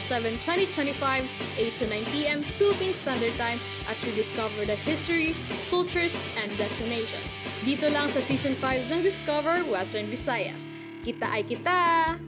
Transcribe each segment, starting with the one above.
7, 2025, 8 to 9 p.m. Philippine Standard Time as we discover the history, cultures, and destinations. Dito lang sa Season 5 ng Discover Western Visayas. Kita ay kita!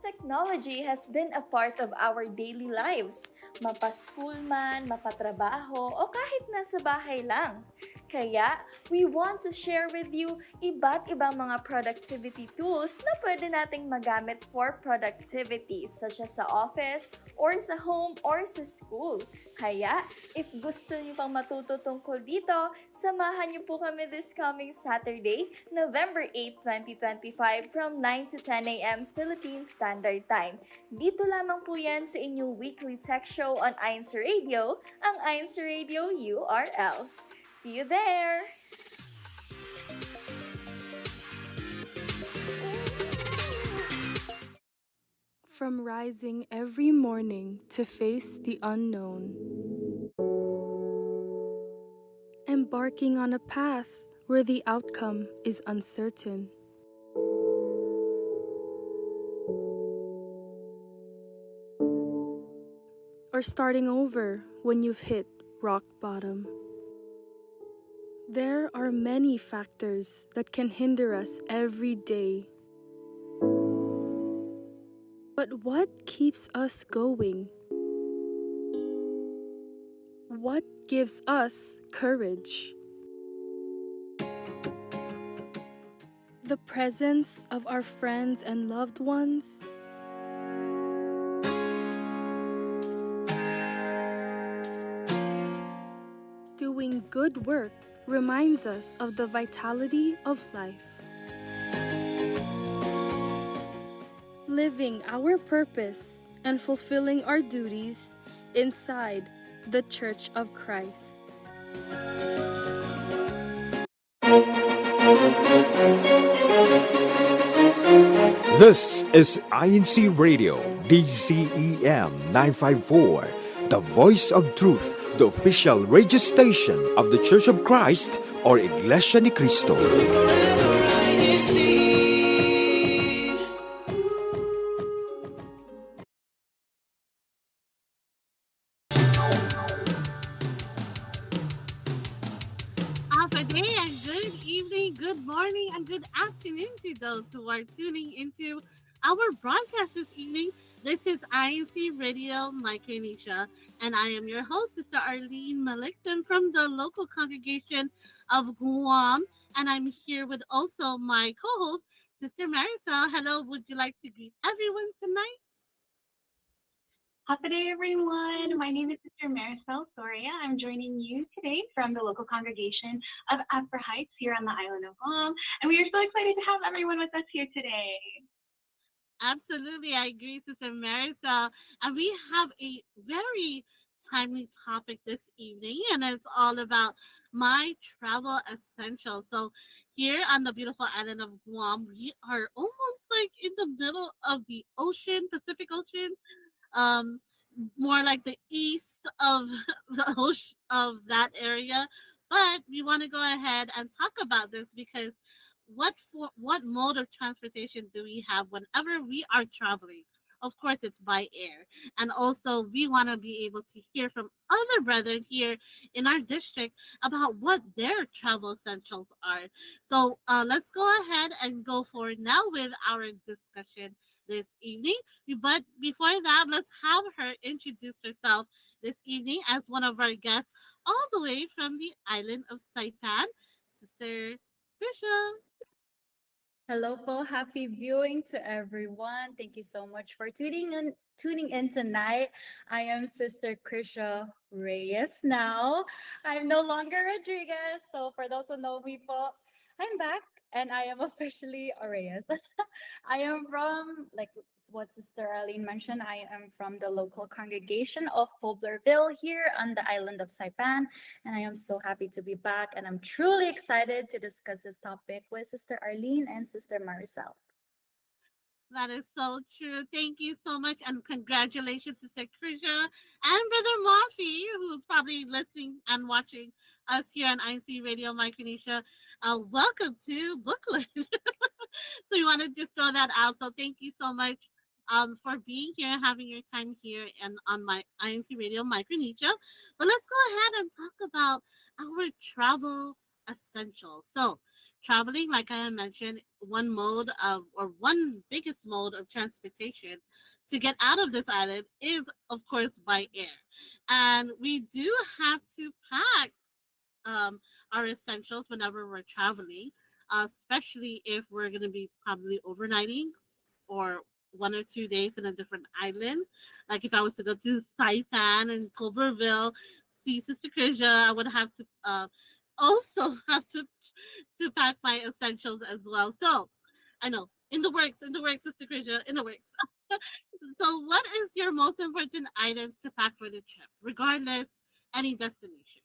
Technology has been a part of our daily lives. Mapa-school man, mapatrabaho, o kahit nasa bahay lang. Kaya, we want to share with you iba't ibang mga productivity tools na pwede nating magamit for productivity, such as sa office, or sa home, or sa school. Kaya, if gusto niyo pang matuto tungkol dito, samahan niyo po kami this coming Saturday, November 8, 2025 from 9 to 10 a.m. Philippine Standard Time. Dito lamang po yan sa inyong weekly tech show on INCRadio, ang INCRadio URL. See you there! From rising every morning to face the unknown, embarking on a path where the outcome is uncertain. Or starting over when you've hit rock bottom. There are many factors that can hinder us every day. But what keeps us going? What gives us courage? The presence of our friends and loved ones? Doing good work reminds us of the vitality of life. Living our purpose and fulfilling our duties inside the Church of Christ. This is INCRadio, DCEM 954, the voice of truth, the official radio station of the Church of Christ or Iglesianicristo. Day and good evening, good morning, and good afternoon to those who are tuning into our broadcast this evening. This is INCRadio Micronesia, and I am your host, Sister Arlene Malikton from the local congregation of Guam, and I'm here with also my co-host, Sister Marisol. Hello, would you like to greet everyone tonight? Happy day, everyone. My name is Sister Marisol Soria. I'm joining you today from the local congregation of Upper Heights here on the island of Guam. And we are so excited to have everyone with us here today. Absolutely, I agree, Sister Marisol. And we have a very timely topic this evening, and it's all about my travel essentials. So here on the beautiful island of Guam, we are almost like in the middle of the ocean, Pacific Ocean. Um, more like the east of the ocean of that area. But we want to go ahead and talk about this because what mode of transportation do we have whenever we are traveling? Of course, it's by air. And also, we want to be able to hear from other brethren here in our district about what their travel essentials are. So let's go ahead and go forward now with our discussion this evening. But before that, let's have her introduce herself this evening as one of our guests all the way from the island of Saipan, Sister Trisha. Hello po, happy viewing to everyone. Thank you so much for tuning in tonight. I am Sister Krisha Reyes now. I'm no longer Rodriguez, so for those who know me po, I'm back and I am officially a Reyes. I am from, like what Sister Arlene mentioned, I am from the local congregation of Poblerville here on the island of Saipan. And I am so happy to be back. And I'm truly excited to discuss this topic with Sister Arlene and Sister Maricel. That is so true. Thank you so much. And congratulations, Sister Krisha and Brother Mafi, who's probably listening and watching us here on INCRadio Micronesia. Welcome to Booklet. So you want to just throw that out. So thank you so much for being here, having your time here and on my INC Radio Micronesia. But let's go ahead and talk about our travel essentials. So, traveling, like I had mentioned, one mode of, or one biggest mode of transportation to get out of this island is, of course, by air. And we do have to pack our essentials whenever we're traveling, especially if we're going to be probably overnighting or 1 or 2 days in a different island. Like if I was to go to Saipan and Culberville, see Sister Krisha, I would have to also have to pack my essentials as well. So I know in the works, Sister Krisha, in the works. So what is your most important items to pack for the trip, regardless any destination?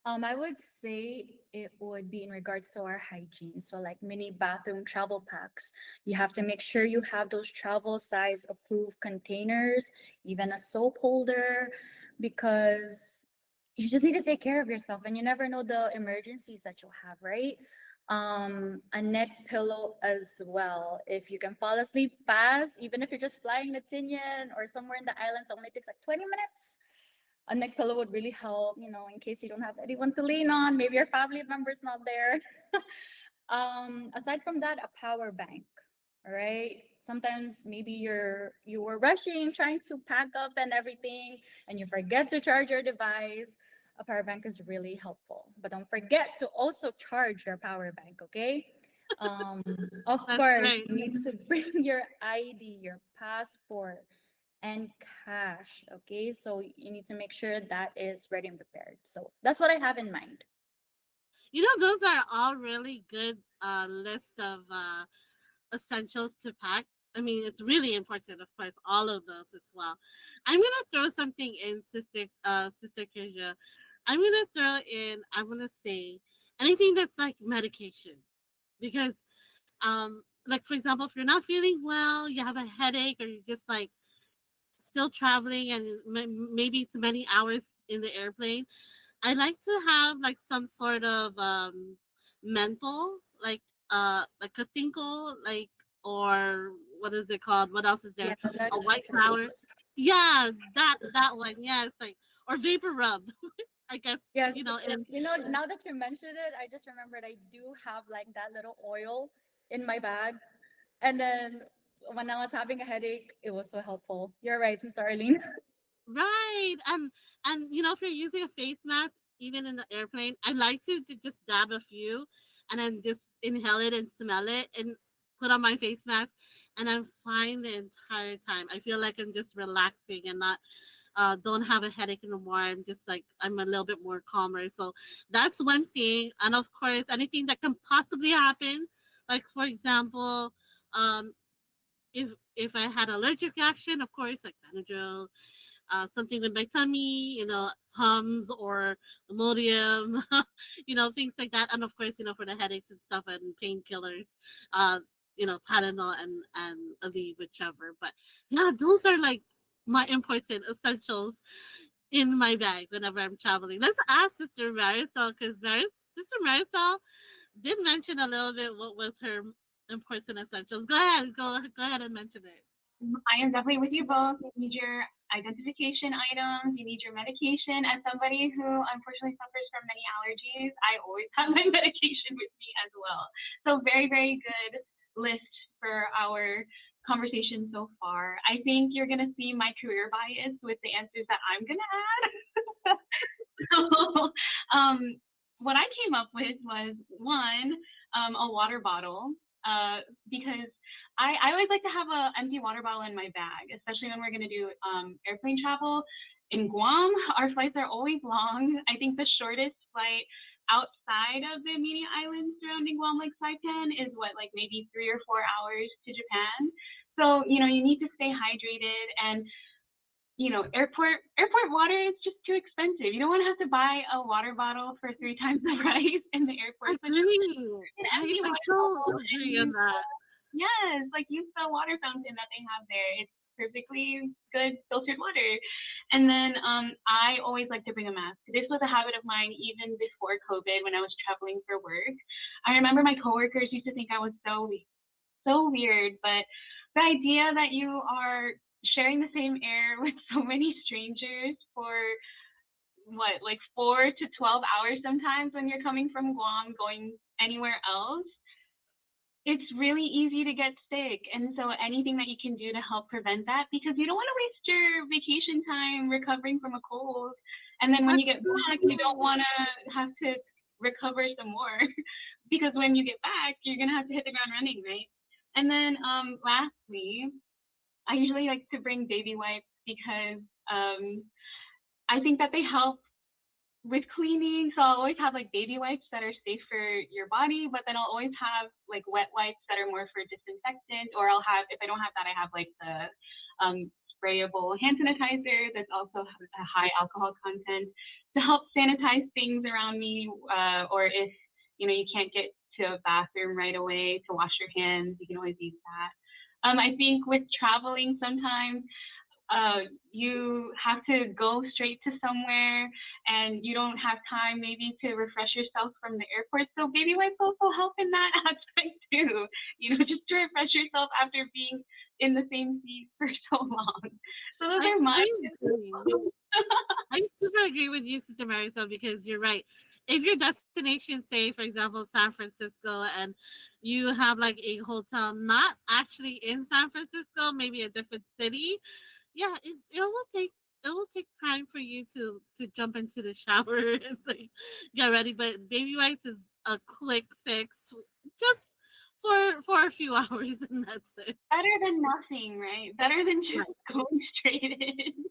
I would say it would be in regards to our hygiene. So, like mini bathroom travel packs, you have to make sure you have those travel size approved containers, even a soap holder, because you just need to take care of yourself and you never know the emergencies that you'll have, right? A neck pillow as well. If you can fall asleep fast, even if you're just flying to Tinian or somewhere in the islands, it only takes like 20 minutes. A neck pillow would really help, in case you don't have anyone to lean on, maybe your family member's not there. Aside from that, a power bank. All right. Sometimes maybe you were rushing, trying to pack up and everything, and you forget to charge your device. A power bank is really helpful. But don't forget to also charge your power bank, okay? Um, of That's course, right. you need to bring your ID, your passport, and cash. Okay, so you need to make sure that is ready and prepared. So that's what I have in mind. You know, those are all really good list of essentials to pack. I mean, it's really important, of course, all of those as well. I'm gonna throw something in, Sister Kirja. I'm gonna say anything that's like medication, because like for example, if you're not feeling well, you have a headache, or you're just like still traveling, and maybe it's many hours in the airplane, I like to have like some sort of menthol, like a tinkle, like, or what is it called? What else is Yeah, there? A that's white flower. Yeah, that one. Yeah, it's like, or vapor rub. I guess yes. and Now that you mentioned it, I just remembered I do have like that little oil in my bag, and then when I was having a headache, it was so helpful. You're right, Sister Arlene. right, and if you're using a face mask, even in the airplane, I like to just dab a few, and then just inhale it and smell it, and put on my face mask, and I'm fine the entire time. I feel like I'm just relaxing and not don't have a headache anymore. I'm just like I'm a little bit more calmer. So that's one thing, and of course, anything that can possibly happen, like for example, um, if I had allergic reaction, of course, like Benadryl, something with my tummy, Tums or Imodium, things like that. And of course, for the headaches and stuff and painkillers, Tylenol and Aleve, whichever. But yeah, those are like my important essentials in my bag whenever I'm traveling. Let's ask Sister Marisol, because Sister Marisol did mention a little bit what was her important essentials. Go ahead and mention it. I am definitely with you both. You need your identification items, you need your medication. As somebody who unfortunately suffers from many allergies, I always have my medication with me as well. So very, very good list for our conversation so far. I think you're gonna see my career bias with the answers that I'm gonna add. So, what I came up with was one, a water bottle, because I always like to have an empty water bottle in my bag, especially when we're going to do airplane travel. In Guam, our flights are always long. I think the shortest flight outside of the immediate islands surrounding Guam, like Saipan, is what, like maybe 3 or 4 hours to Japan. So, you need to stay hydrated, and airport water is just too expensive. You don't want to have to buy a water bottle for 3 times the price in the airport. So just Agree. an I, empty I water so bottle and agree on use that. yes, like use the water fountain that they have there. It's perfectly good filtered water. And then I always like to bring a mask. This was a habit of mine even before COVID when I was traveling for work. I remember my coworkers used to think I was so weird, but the idea that you are sharing the same air with so many strangers for what, like 4 to 12 hours sometimes when you're coming from Guam going anywhere else, it's really easy to get sick. And so anything that you can do to help prevent that, because you don't want to waste your vacation time recovering from a cold. And then when you That's get back, you don't true. want to have to recover some more because when you get back, you're going to have to hit the ground running, right? And then lastly, I usually like to bring baby wipes because I think that they help with cleaning. So I'll always have like baby wipes that are safe for your body, but then I'll always have like wet wipes that are more for disinfectant, or I'll have, if I don't have that, I have like the sprayable hand sanitizer that's also a high alcohol content to help sanitize things around me. Or if, you can't get to a bathroom right away to wash your hands, you can always use that. I think with traveling sometimes you have to go straight to somewhere and you don't have time maybe to refresh yourself from the airport. So baby wipes also help in that aspect too, just to refresh yourself after being in the same seat for so long. So those I, are my I agree. I super agree with you, Sister Marisol, because you're right. If your destination, say, for example, San Francisco, and you have like a hotel not actually in San Francisco, maybe a different city, yeah, it will take time for you to jump into the shower and like get ready. But baby wipes is a quick fix, just for a few hours, and that's it. better than nothing, right? Better than Right. just going straight in.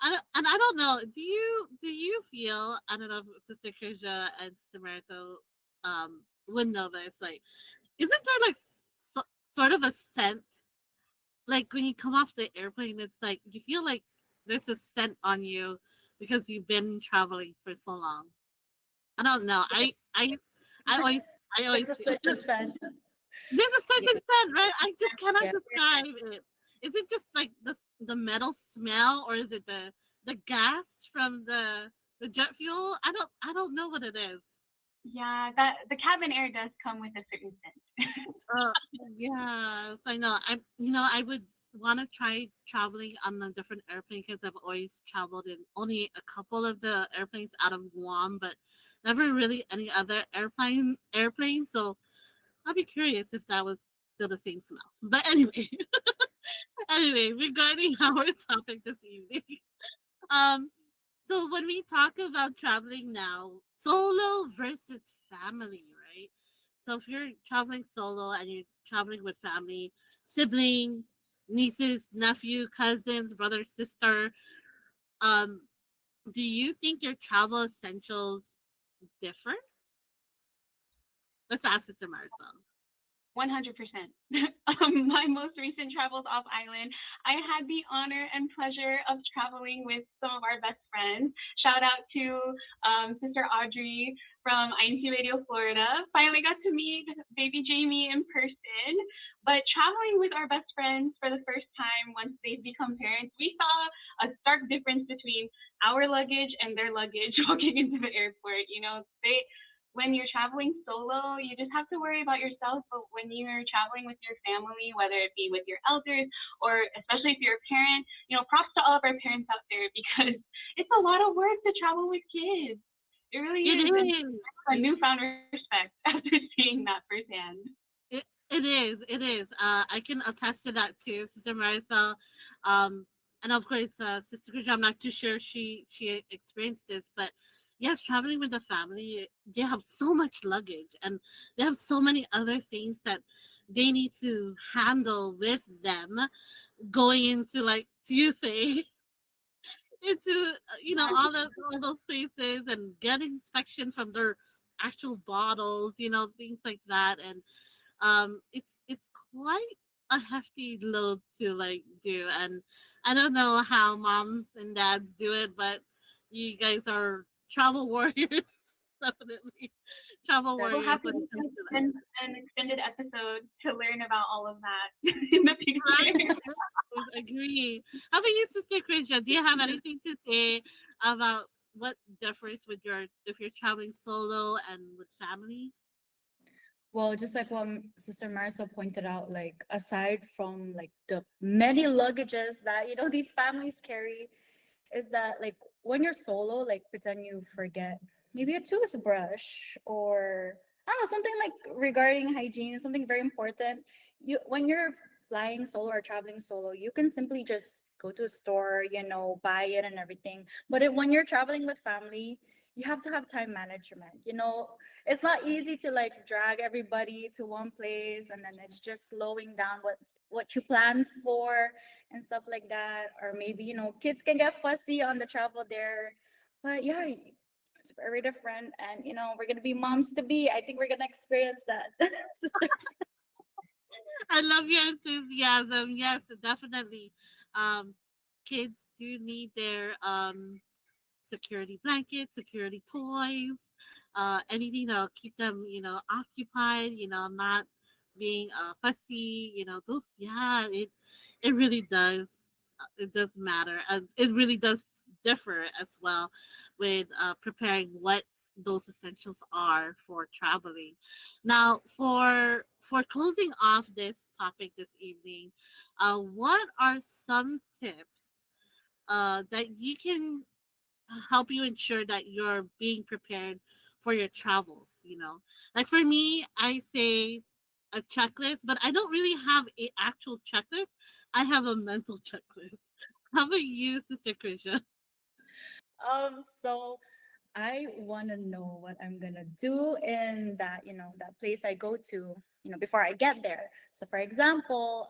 I don't know. Do you feel, I don't know if Sister Krisha and Sister Marisol would know this, like, isn't there like sort of a scent, like when you come off the airplane, it's like you feel like there's a scent on you because you've been traveling for so long. I don't know. I always There's a feel certain scent. there's a Yeah. certain scent, right? I just cannot Yeah. describe it. Is it just like the metal smell, or is it the gas from the jet fuel? I don't know what it is. Yeah, that the cabin air does come with a certain scent. Uh, yes, I know. I would want to try traveling on a different airplane because I've always traveled in only a couple of the airplanes out of Guam, but never really any other airplane. So I'll be curious if that was still the same smell. But anyway, anyway, regarding our topic this evening, um, so when we talk about traveling now, solo versus family, right? So if you're traveling solo and you're traveling with family, siblings, nieces, nephew, cousins, brother, sister, um, do you think your travel essentials differ? Let's ask Sister Marisol. 100%. My most recent travels off island, I had the honor and pleasure of traveling with some of our best friends. Shout out to Sister Audrey from INCRadio, Florida. Finally got to meet baby Jamie in person. But traveling with our best friends for the first time once they've become parents, we saw a stark difference between our luggage and their luggage walking into the airport. When you're traveling solo, you just have to worry about yourself. But when you're traveling with your family, whether it be with your elders or especially if you're a parent, props to all of our parents out there because it's a lot of work to travel with kids. It really It is. And is. a newfound respect after seeing that firsthand. It is. It is. I can attest to that too, Sister Marisol. Um, and of course, Sister Krisha, I'm not too sure she experienced this, but yes, traveling with the family, they have so much luggage and they have so many other things that they need to handle with them going into, like you say, into all those places and get inspection from their actual bottles, things like that. And it's quite a hefty load to like do, and I don't know how moms and dads do it, but you guys are travel warriors. Definitely travel We'll warriors have to when do it comes to that. an extended episode to learn about all of that in the Right. future. Agree. How about you, Sister Krisha? Do you have anything to say about what differs with your if you're traveling solo and with family? Well, just like what Sister Marisol pointed out, like aside from like the many luggages that these families carry, is that like when you're solo, like pretend you forget maybe a toothbrush, or I don't know, something like regarding hygiene, something very important. When you're flying solo or traveling solo, you can simply just go to a store, buy it and everything. But when you're traveling with family, you have to have time management. It's not easy to like drag everybody to one place, and then it's just slowing down what you plan for and stuff like that. Or maybe kids can get fussy on the travel there. But yeah, it's very different, and we're gonna be moms to be. I think we're gonna experience that. I love your enthusiasm. Yes, definitely. Um, Kids do need their security blankets, security toys, anything that'll keep them, occupied, not being fussy, those, yeah, it really does. It does matter. It really does differ as well with preparing what those essentials are for traveling. Now, for closing off this topic this evening, what are some tips that you can help you ensure that you're being prepared for your travels, like for me, I say a checklist, but I don't really have a actual checklist. I have a mental checklist. How about you, Sister Krisha? So I want to know what I'm gonna do in that place I go to, before I get there. So for example,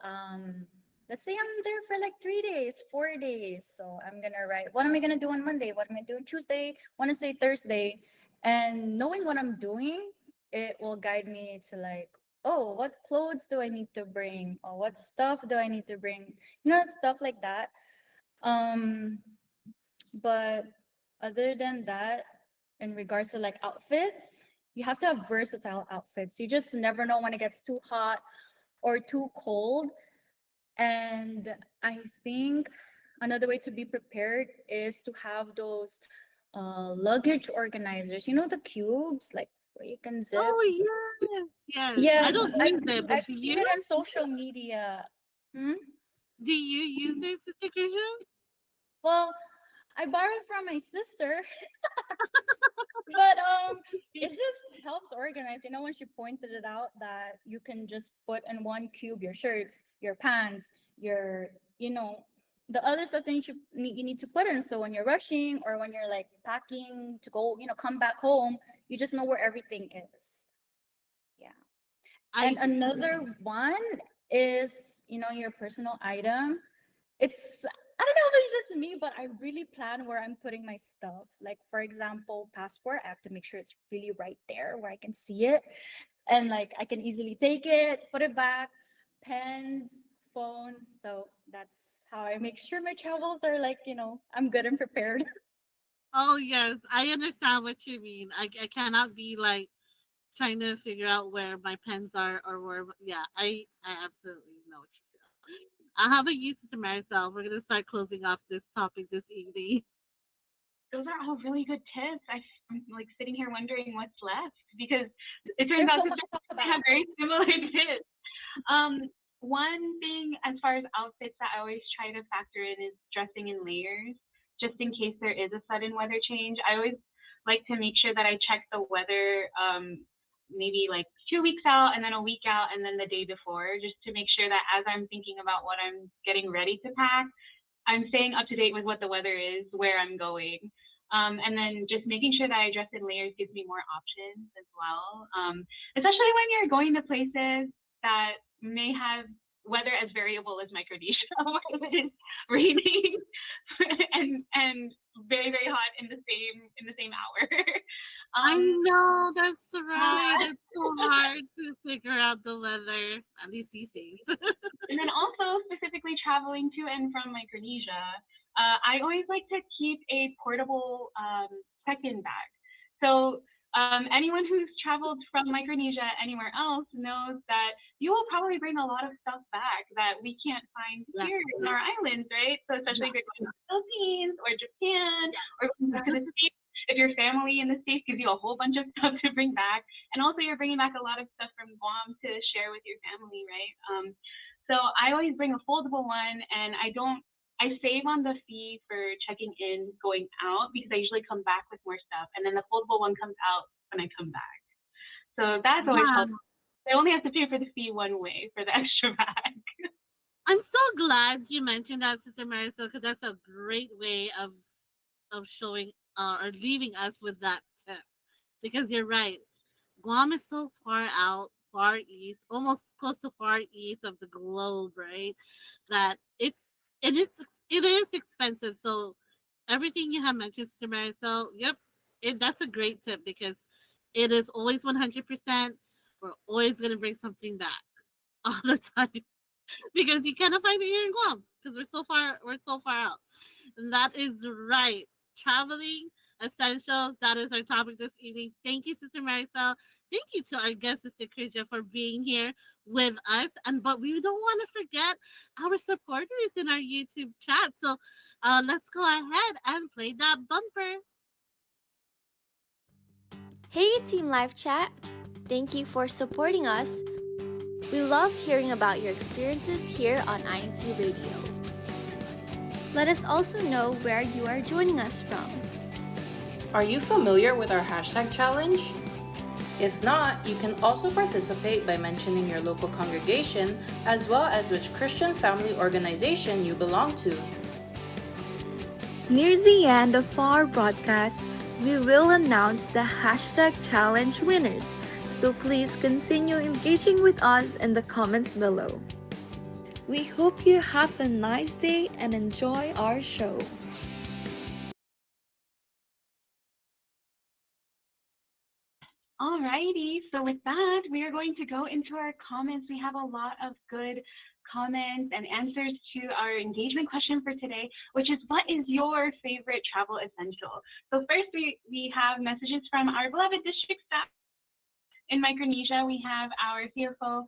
let's say I'm there for like 3 days, 4 days. So I'm gonna write, what am I gonna do on Monday? What am I doing Tuesday, Wednesday, Thursday? And knowing what I'm doing, it will guide me to like, oh, what clothes do I need to bring? Or what stuff do I need to bring? Stuff like that. Um, but other than that, in regards to like outfits, you have to have versatile outfits. You just never know when it gets too hot or too cold. And I think another way to be prepared is to have those luggage organizers. The cubes, like where you can zip. Oh, yes, yes. I Yes, don't I've, use it, but I've do seen you? it on social media. Hmm? Do you use it, Sister Krisha? Well, I borrowed from my sister. But it just helps organize. When she pointed it out that you can just put in one cube your shirts, your pants, your the other stuff that you need to put in. So when you're rushing or when you're like packing to go, come back home, you just know where everything is. Yeah. I And agree. another one is, your personal item. I don't know if it's just me, but I really plan where I'm putting my stuff. Like for example, passport, I have to make sure it's really right there where I can see it. And like I can easily take it, put it back, pens, phone. So that's how I make sure my travels are like, I'm good and prepared. Oh, yes, I understand what you mean. I cannot be like trying to figure out where my pens are or where, yeah, I absolutely know what you feel. I have a use to Marisol. We're gonna start closing off this topic this evening. Those are all really good tips. I'm like sitting here wondering what's left because it turns There's out so to much to talk have about. very similar tips. Um, One thing as far as outfits that I always try to factor in is dressing in layers, just in case there is a sudden weather change. I always like to make sure that I check the weather maybe like 2 weeks out and then a week out and then the day before, just to make sure that as I'm thinking about what I'm getting ready to pack, I'm staying up to date with what the weather is, where I'm going. And then just making sure that I dress in layers gives me more options as well, especially when you're going to places that may have weather as variable as Micronesia, where it is raining and very very hot in the same hour. I um, know that's right. yeah. It's so hard to figure out the weather, at least these days. And then also specifically traveling to and from Micronesia, I always like to keep a portable check-in bag. So anyone who's traveled from Micronesia anywhere else knows that you will probably bring a lot of stuff back that we can't find Yes. here in our islands, right? So especially if Yes. you're going to the Philippines or Japan or back to the States, if your family in the States gives you a whole bunch of stuff to bring back, and also you're bringing back a lot of stuff from Guam to share with your family, right? So I always bring a foldable one, and I save on the fee for checking in going out because I usually come back with more stuff, and then the foldable one comes out when I come back. So that's always Yeah. helpful. I only have to pay for the fee one way for the extra bag. I'm so glad you mentioned that, Sister Marisol, because that's a great way of showing or leaving us with that tip. Because you're right, Guam is so far out, far east, almost close to far east of the globe, right? That it is it is expensive. So everything you have mentioned, Sister Marisol, yep, that's a great tip because it is always 100%. We're always gonna bring something back all the time because you cannot find it here in Guam because we're so far out. And that is right. Traveling essentials. That is our topic this evening. Thank you, Sister Marisol. Thank you to our guest, Sister Krisha, for being here with us. But we don't want to forget our supporters in our YouTube chat. So let's go ahead and play that bumper. Hey, Team Live Chat! Thank you for supporting us. We love hearing about your experiences here on INCRadio. Let us also know where you are joining us from. Are you familiar with our hashtag challenge? If not, you can also participate by mentioning your local congregation as well as which Christian family organization you belong to. Near the end of our broadcast, we will announce the hashtag challenge winners, so please continue engaging with us in the comments below. We hope you have a nice day and enjoy our show. Alrighty, so with that, we are going to go into our comments. We have a lot of good comments and answers to our engagement question for today, which is, what is your favorite travel essential? So first, we have messages from our beloved district staff. In Micronesia, we have our CFO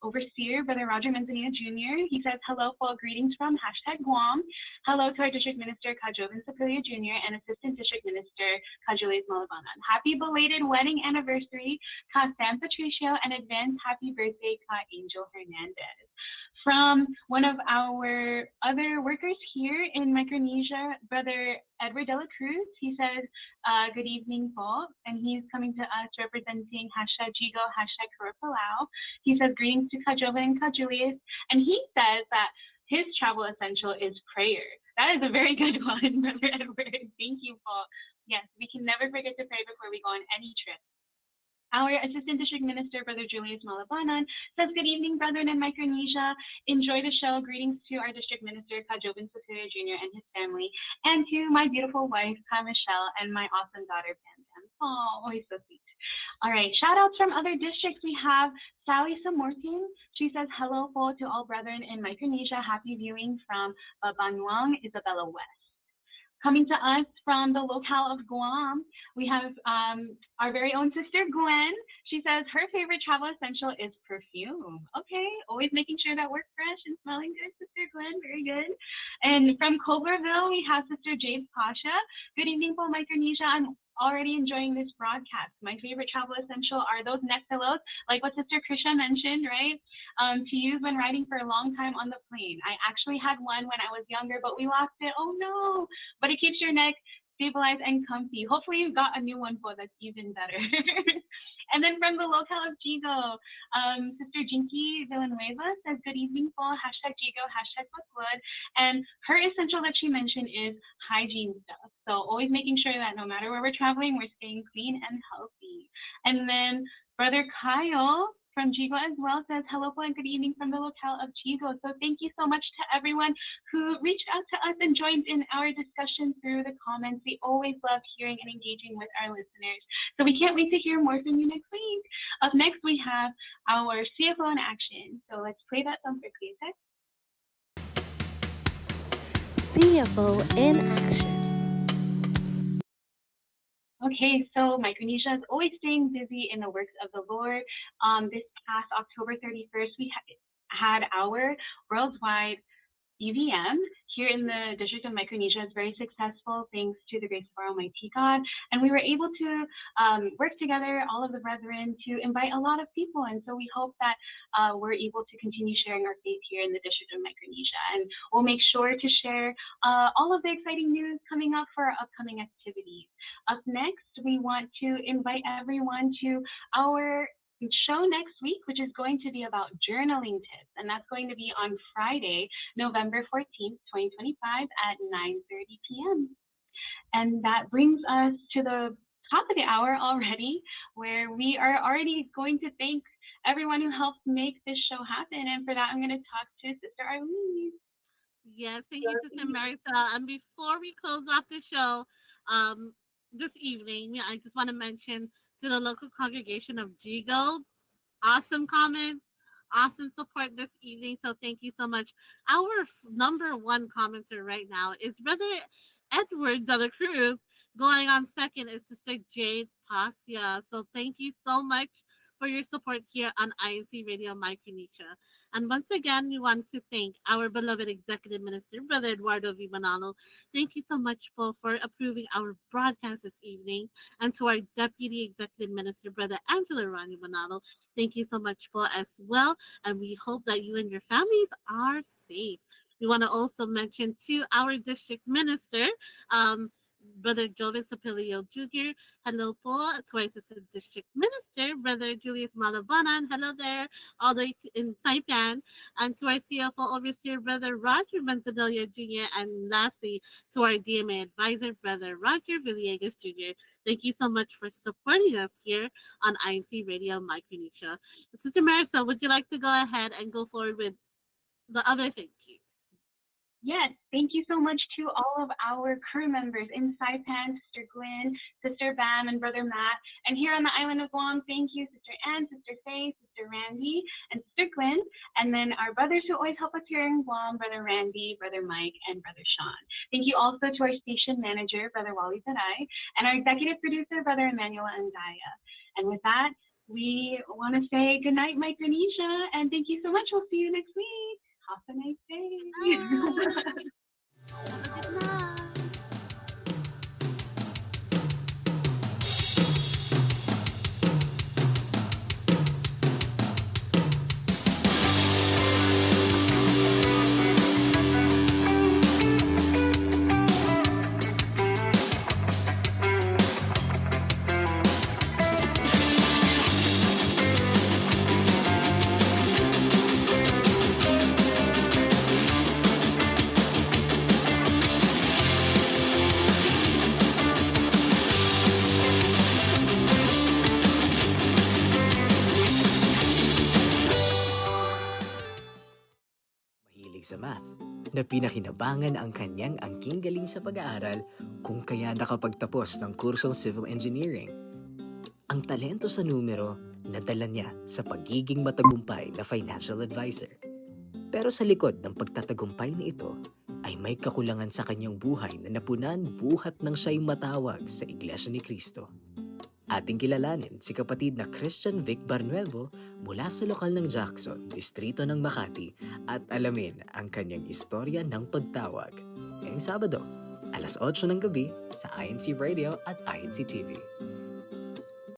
overseer, Brother Roger Manzanilla Jr. He says, hello, full greetings from hashtag Guam. Hello to our District Minister, Kajovin Sapilia Jr., and Assistant District Minister, Kajulis Malabanan. Happy belated wedding anniversary, Ka San Patricio, and advance happy birthday, Ka Angel Hernandez. From one of our other workers here in Micronesia, Brother Edward Dela Cruz, he says, good evening, Paul, and he's coming to us representing hashtag Jigo, hashtag Palau. He says, greetings to Kajovan and Kajulius, and he says that his travel essential is prayer. That is a very good one, Brother Edward. Thank you, Paul. Yes, we can never forget to pray before we go on any trip. Our Assistant District Minister, Brother Julius Malabanan, says, good evening, brethren in Micronesia. Enjoy the show. Greetings to our District Minister, Kajobin Superior Jr. and his family, and to my beautiful wife, Ka Michelle, and my awesome daughter, Pam Pam. Oh, always so sweet. All right, shout outs from other districts. We have Sally Samortin. She says, hello to all brethren in Micronesia. Happy viewing from Banuang, Isabella West. Coming to us from the locale of Guam, we have our very own Sister Gwen. She says her favorite travel essential is perfume. Okay, always making sure that we're fresh and smelling good, Sister Gwen. Very good. And from Culverville, we have Sister Jade Pasha. Good evening, Paul Micronesia. I'm already enjoying this broadcast. My favorite travel essential are those neck pillows, like what Sister Krisha mentioned, right? To use when riding for a long time on the plane. I actually had one when I was younger, but we lost it. Oh no! But it keeps your neck stabilized and comfy. Hopefully you got a new one, Paul, that's even better. And then from the locale of Jigo, Sister Jinky Villanueva says, good evening, Paul, hashtag Jigo, hashtag Bookwood. And her essential that she mentioned is hygiene stuff. So always making sure that no matter where we're traveling, we're staying clean and healthy. And then Brother Kyle from Jigo as well says, hello, Paul, and good evening from the locale of Jigo. So thank you so much to everyone who reached out to us and joined in our discussion through the comments. We always love hearing and engaging with our listeners. So we can't wait to hear more from you next week. Up next, we have our CFO in action. So let's play that song quickly, okay? CFO in action. Okay, so Micronesia is always staying busy in the works of the Lord. This past October 31st, we had our worldwide EVM here in the District of Micronesia is very successful thanks to the grace of our Almighty God. And we were able to work together, all of the brethren, to invite a lot of people. And so we hope that we're able to continue sharing our faith here in the District of Micronesia. And we'll make sure to share all of the exciting news coming up for our upcoming activities. Up next, we want to invite everyone to our show next week, which is going to be about journaling tips, and that's going to be on Friday, November 14th, 2025 at 9:30 p.m. And that brings us to the top of the hour already, where we are already going to thank everyone who helped make this show happen. And for that, I'm going to talk to Sister Arlene. Yes, thank you, Sister Martha. And before we close off the show this evening, I just want to mention to the local congregation of G-Gold, awesome comments, awesome support this evening. So thank you so much. Our number one commenter right now is Brother Edward de la Cruz. Going on second is Sister Jade Pasia. So thank you so much for your support here on INC Radio Micronesia. And once again, we want to thank our beloved Executive Minister, Brother Eduardo V. Manalo. Thank you so much, Paul, for approving our broadcast this evening. And to our Deputy Executive Minister, Brother Angelo Rani Manalo. Thank you so much, Paul, as well. And we hope that you and your families are safe. We want to also mention to our District Minister, Brother Joven Sapilio Jr. Hello po. To our Assistant District Minister, Brother Julius Malabanan. Hello there, all the way in Saipan. And to our CFO Overseer, Brother Roger Manzanilla Jr. And lastly, to our DMA Advisor, Brother Roger Villegas Jr. Thank you so much for supporting us here on INC Radio Micronesia. Sister Marisol, would you like to go ahead and go forward with the other thank yous? Yes, thank you so much to all of our crew members in Saipan, Sister Gwen, Sister Bam, and Brother Matt. And here on the island of Guam, thank you, Sister Ann, Sister Faye, Sister Randy, and Sister Gwen. And then our brothers who always help us here in Guam, Brother Randy, Brother Mike, and Brother Sean. Thank you also to our station manager, Brother Wally Taray, and our executive producer, Brother Emmanuel Andaya. And with that, we want to say good night, Micronesia, and thank you so much. We'll see you next week. Have a nice day. Have a good night. Sa math, na pinakinabangan ang kanyang angking galing sa pag-aaral kung kaya nakapagtapos ng kursong Civil Engineering. Ang talento sa numero nadala niya sa pagiging matagumpay na financial advisor. Pero sa likod ng pagtatagumpay na ito ay may kakulangan sa kanyang buhay na napunan buhat ng siya'y matawag sa Iglesianicristo. Ating kilalanin si kapatid na Christian Vic Barnuevo mula sa lokal ng Jackson, distrito ng Makati, at alamin ang kanyang istorya ng pagtawag. Ngayong Sabado, alas 8 ng gabi sa INC Radio at INC TV.